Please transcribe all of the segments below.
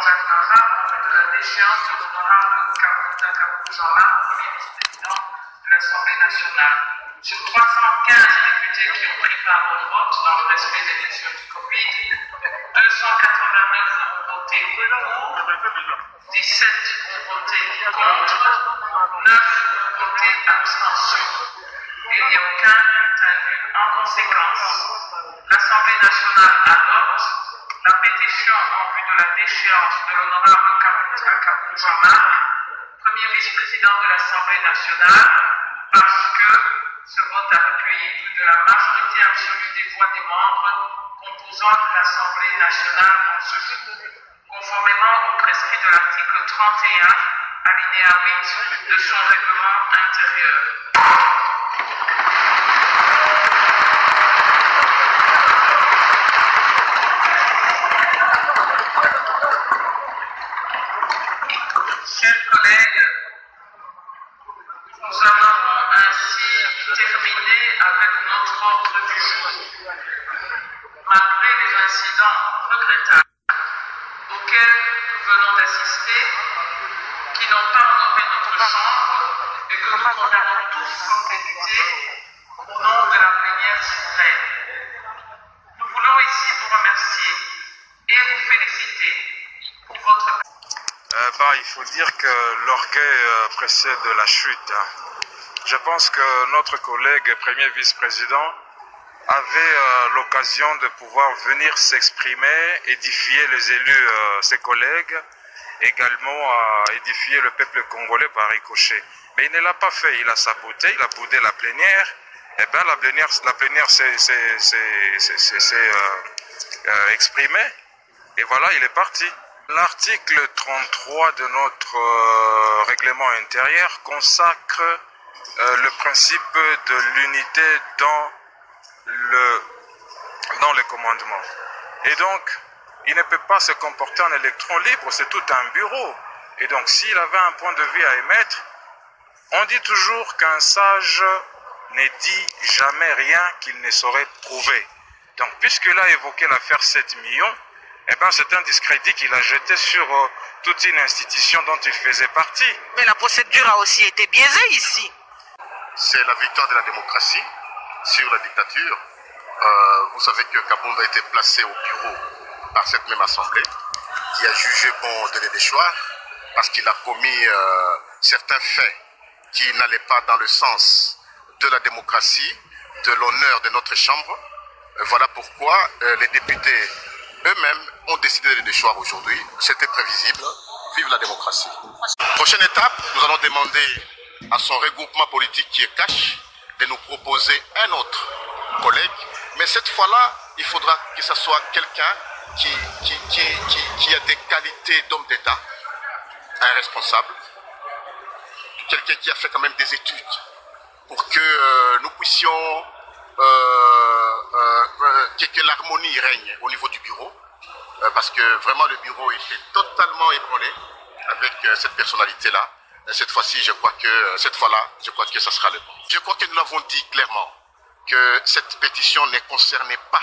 Jacques Marat en vue de la déchéance de l'honorable Kabou Jean-Marc, premier vice-président de l'Assemblée nationale. Sur 315 députés qui ont pris part au vote dans le respect des mesures du Covid, 289 ont voté pour, 17 ont voté contre, 9 ont voté abstention. Et il n'y a aucun bulletin nul. En conséquence, l'Assemblée nationale adopte la pétition en vue de la déchéance de l'honorable Kabou Jean-Marc, premier vice-président de l'Assemblée nationale, parce que ce vote a recueilli plus de la majorité absolue des voix des membres composant l'Assemblée nationale en ce jour, conformément au prescrit de l'article 31, alinéa 8 de son règlement intérieur. Chers collègues, nous allons ainsi terminer avec notre ordre du jour. Malgré les incidents regrettables auxquels nous venons d'assister, qui n'ont pas honoré notre chambre et que nous condamnons tous comme députés au nom de la plénière suprême, nous voulons ici vous remercier et vous féliciter pour votre... Il faut dire que l'orgueil précède la chute. Je pense que notre collègue premier vice-président avait l'occasion de pouvoir venir s'exprimer, édifier les élus, ses collègues, également édifier le peuple congolais par ricochet. Mais il ne l'a pas fait, il a saboté, il a boudé la plénière. Et bien la plénière s'est exprimée. Et voilà, il est parti. L'article 33 de notre règlement intérieur consacre le principe de l'unité dans le commandement. Et donc, il ne peut pas se comporter en électron libre, c'est tout un bureau. Et donc, s'il avait un point de vue à émettre, on dit toujours qu'un sage ne dit jamais rien qu'il ne saurait prouver. Donc, puisqu'il a évoqué l'affaire 7 millions, eh bien, c'est un discrédit qu'il a jeté sur toute une institution dont il faisait partie. Mais la procédure a aussi été biaisée ici. C'est la victoire de la démocratie sur la dictature. Vous savez que Kabound a été placé au bureau par cette même assemblée qui a jugé bon de le déchoir parce qu'il a commis certains faits qui n'allaient pas dans le sens de la démocratie, de l'honneur de notre chambre. Voilà pourquoi les députés eux-mêmes ont décidé de le déchoir aujourd'hui. C'était prévisible. Vive la démocratie. Prochaine étape, nous allons demander à son regroupement politique qui est cash de nous proposer un autre collègue. Mais cette fois-là, il faudra que ce soit quelqu'un qui a des qualités d'homme d'État. Un responsable. Quelqu'un qui a fait quand même des études pour que nous puissions que l'harmonie règne au niveau du bureau, parce que vraiment le bureau était totalement ébranlé avec cette personnalité-là. Cette fois-ci, je crois que ça sera le bon. Je crois que nous l'avons dit clairement que cette pétition ne concernait pas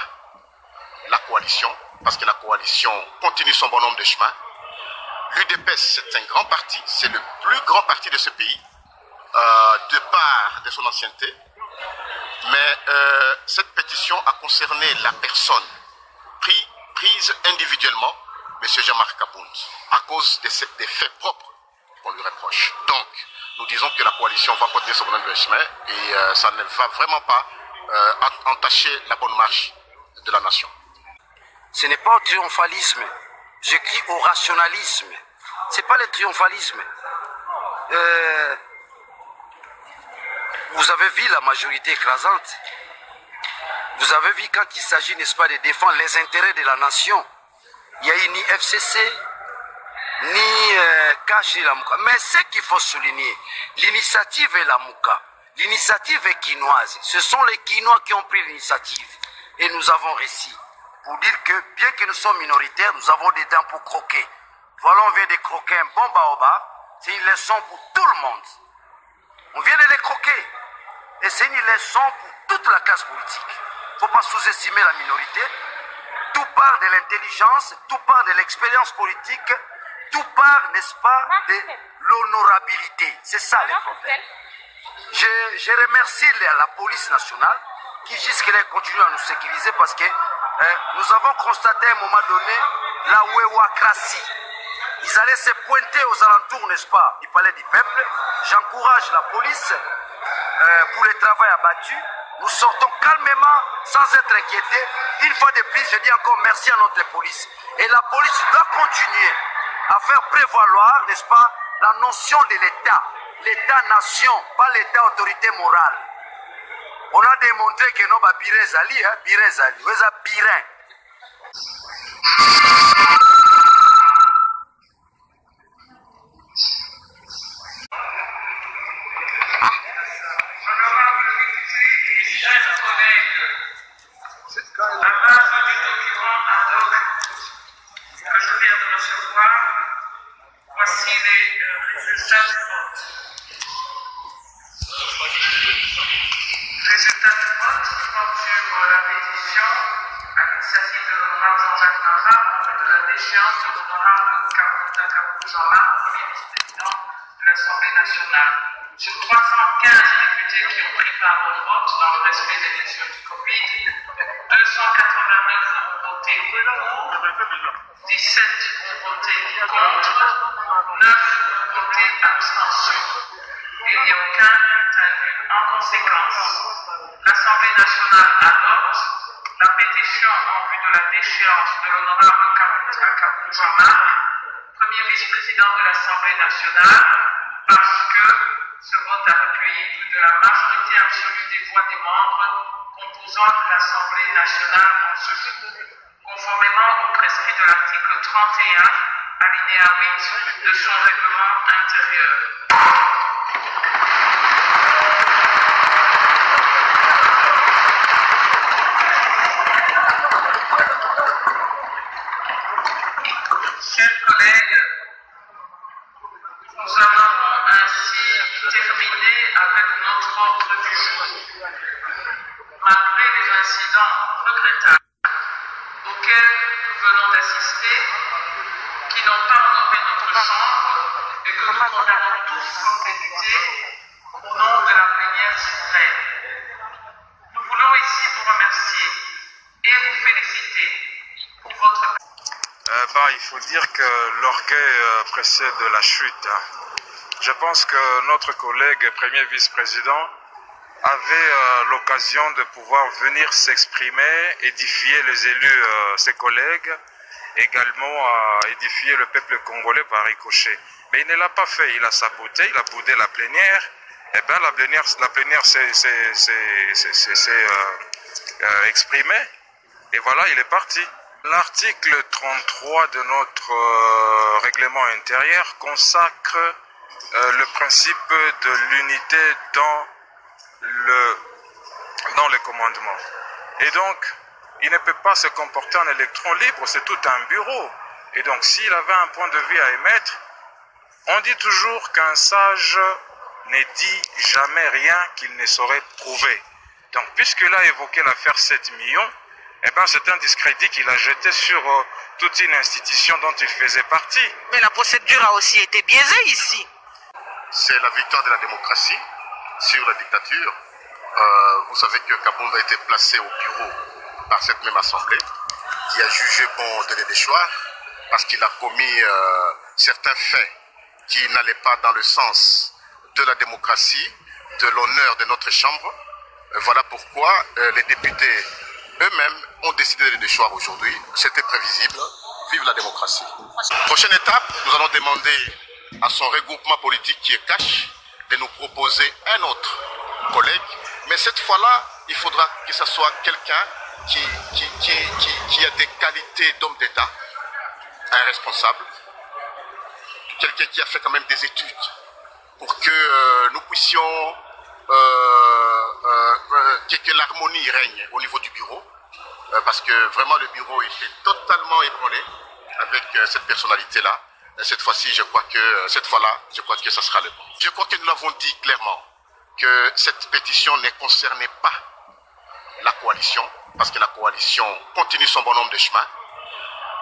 la coalition, parce que la coalition continue son bonhomme de chemin. L'UDPS, c'est un grand parti, c'est le plus grand parti de ce pays, de part de son ancienneté. Mais cette pétition a concerné la personne prise individuellement, M. Jean-Marc Kabound, à cause des faits propres qu'on lui reproche. Donc, nous disons que la coalition va continuer son bonhomme de chemin et ça ne va vraiment pas entacher la bonne marche de la nation. Ce n'est pas au triomphalisme, je crie au rationalisme. Ce n'est pas le triomphalisme. Vous avez vu la majorité écrasante. Vous avez vu quand il s'agit, n'est-ce pas, de défendre les intérêts de la nation. Il n'y a eu ni FCC, ni Cash, ni la Mouka. Mais ce qu'il faut souligner, l'initiative est la Mouka. L'initiative est quinoise. Ce sont les Quinois qui ont pris l'initiative. Et nous avons réussi. Pour dire que, bien que nous sommes minoritaires, nous avons des dents pour croquer. Voilà, on vient de croquer un bon baobab. C'est une leçon pour tout le monde. On vient de les croquer. Et c'est une leçon pour toute la classe politique. Il ne faut pas sous-estimer la minorité. Tout part de l'intelligence, tout part de l'expérience politique tout part, n'est-ce pas, de l'honorabilité. C'est ça le problème. Je remercie la police nationale qui jusque-là continue à nous sécuriser parce que nous avons constaté à un moment donné la wewacratie. Ils allaient se pointer aux alentours, n'est-ce pas, du palais du peuple. J'encourage la police pour le travail abattu. Nous sortons calmement, sans être inquiétés. Une fois de plus, je dis encore merci à notre police. Et la police doit continuer à faire prévaloir, n'est-ce pas, la notion de l'État. L'État-nation, pas l'État-autorité morale. On a démontré que nos birezali, birezali, on birin. À base du document ad hoc que je viens de recevoir, voici les résultats du vote. Résultat du vote qui porte sur la pétition à l'initiative de l'honorable Jean-Jacques Marat en vue de la déchéance de l'honorable Kabunda Kabou Jean-Marc, premier vice-président de l'Assemblée nationale. Sur 315 députés qui ont pris part au vote dans le respect des mesures du Covid, 289 ont voté pour, 17 ont voté contre, 9 ont voté abstention. Et il n'y a aucun bulletin nul. En conséquence, l'Assemblée nationale adopte la pétition en vue de la déchéance de l'honorable Kabou Jean-Marc, premier vice-président de l'Assemblée nationale, parce que ce vote a recueilli plus de la majorité absolue des voix des membres composant l'Assemblée nationale en ce jour, conformément au prescrit de l'article 31, alinéa 8 de son règlement intérieur. Chers collègues, nous allons ainsi terminer avec notre ordre du jour. Malgré les incidents regrettables auxquels nous venons d'assister, qui n'ont pas honoré notre chambre et que nous condamnons tous sans hésiter au nom de la plénière suprême, nous voulons ici vous remercier et vous féliciter pour votre... Il faut dire que l'orgueil précède la chute. Je pense que notre collègue premier vice-président avait l'occasion de pouvoir venir s'exprimer, édifier les élus, ses collègues, également édifier le peuple congolais par ricochet. Mais il ne l'a pas fait, il a saboté, il a boudé la plénière. Et bien la plénière s'est exprimée. Et voilà, il est parti. L'article 33 de notre règlement intérieur consacre le principe de l'unité dans le commandement. Et donc, il ne peut pas se comporter en électron libre, c'est tout un bureau. Et donc, s'il avait un point de vue à émettre, on dit toujours qu'un sage ne dit jamais rien qu'il ne saurait prouver. Donc, puisqu'il a évoqué l'affaire 7 millions, eh bien, c'est un discrédit qu'il a jeté sur toute une institution dont il faisait partie. Mais la procédure a aussi été biaisée ici. C'est la victoire de la démocratie sur la dictature. Vous savez que Kabunda a été placé au bureau par cette même assemblée qui a jugé bon de le déchoir parce qu'il a commis certains faits qui n'allaient pas dans le sens de la démocratie, de l'honneur de notre chambre. Voilà pourquoi les députés eux-mêmes ont décidé de le déchoir aujourd'hui. C'était prévisible. Vive la démocratie. Prochaine étape, nous allons demander à son regroupement politique qui est cash de nous proposer un autre collègue. Mais cette fois-là, il faudra que ce soit quelqu'un qui a des qualités d'homme d'État, un responsable, quelqu'un qui a fait quand même des études pour que nous puissions que l'harmonie règne au niveau du bureau, parce que vraiment le bureau était totalement ébranlé avec cette personnalité-là. Cette fois-ci, je crois que ça sera le bon. Je crois que nous l'avons dit clairement que cette pétition ne concernait pas la coalition, parce que la coalition continue son bonhomme de chemin.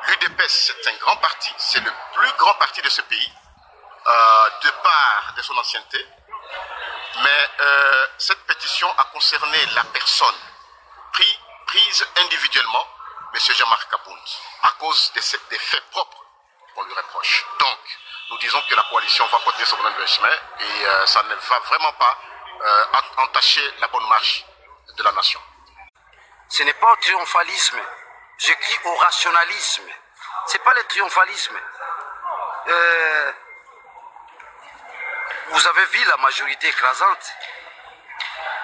L'UDPS, c'est un grand parti, c'est le plus grand parti de ce pays, de part de son ancienneté. Mais cette pétition a concerné la personne prise individuellement, M. Jean-Marc Kabound, à cause des faits propres qu'on lui reproche. Donc, nous disons que la coalition va continuer son bonhomme de chemin et ça ne va vraiment pas entacher la bonne marche de la nation. Ce n'est pas au triomphalisme, je crie au rationalisme. Ce n'est pas le triomphalisme. Vous avez vu la majorité écrasante.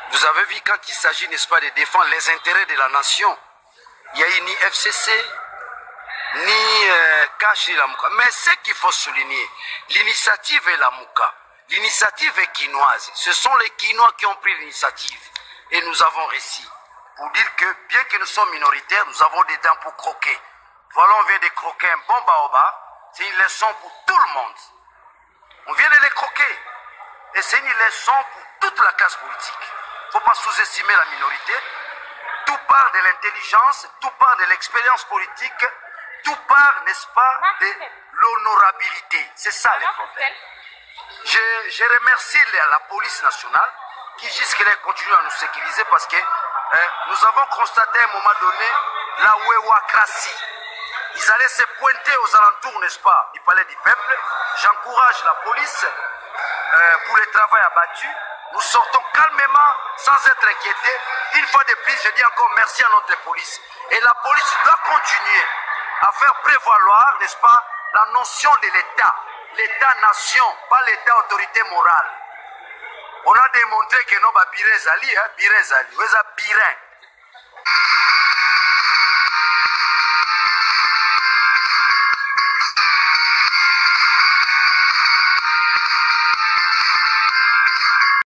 Vous avez vu quand il s'agit, n'est-ce pas, de défendre les intérêts de la nation. Il n'y a eu ni FCC, ni Cash, ni la Mouka. Mais ce qu'il faut souligner, l'initiative est la Mouka. L'initiative est quinoise. Ce sont les Quinois qui ont pris l'initiative. Et nous avons réussi. Pour dire que, bien que nous sommes minoritaires, nous avons des dents pour croquer. Voilà, on vient de croquer un bon baobab. C'est une leçon pour tout le monde. On vient de les croquer. Et c'est une leçon pour toute la classe politique. Il ne faut pas sous-estimer la minorité. Tout part de l'intelligence, tout part de l'expérience politique, tout part, n'est-ce pas, de l'honorabilité. C'est ça le problème. Je remercie la police nationale qui jusque-là continue à nous sécuriser parce que nous avons constaté à un moment donné la wewacratie. Ils allaient se pointer aux alentours, n'est-ce pas, du palais du peuple. J'encourage la police pour le travail abattu. Nous sortons calmement, sans être inquiétés. Une fois de plus, je dis encore merci à notre police. Et la police doit continuer à faire prévaloir, n'est-ce pas, la notion de l'État. L'État-nation, pas l'État-autorité morale. On a démontré que nos birezali, birezali, birin.